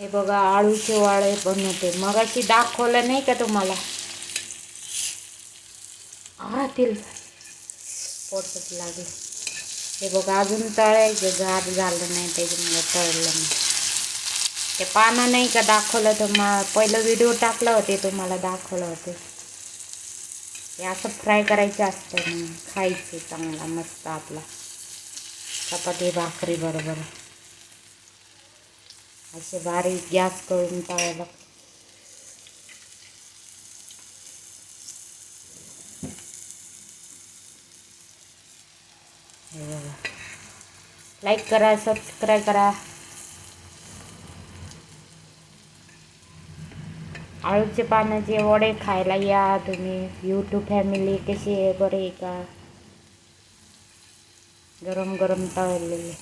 हे बघा आळूचे वाळे बनवते. मगाशी दाखवलं नाही का तुम्हाला? तेल पोटच लागले. हे बघा अजून तळायचं, गार झालं नाही त्याच्यामुळे तळलं नाही. ते पानं नाही का दाखवलं तर पहिलं व्हिडिओ टाकला होते तुम्हाला दाखवलं होते. हे असं फ्राय करायचं असतं ना, खायचं चांगला मस्त आपला चपाती भाकरी बरोबर. असे बारीक गॅस करून तळायला. लाईक करा, सबस्क्राईब करा. आळूचे पानाचे वडे खायला या तुम्ही. यूट्यूब फॅमिली कशी आहे, बरे आहे का? गरम गरम तळलेले.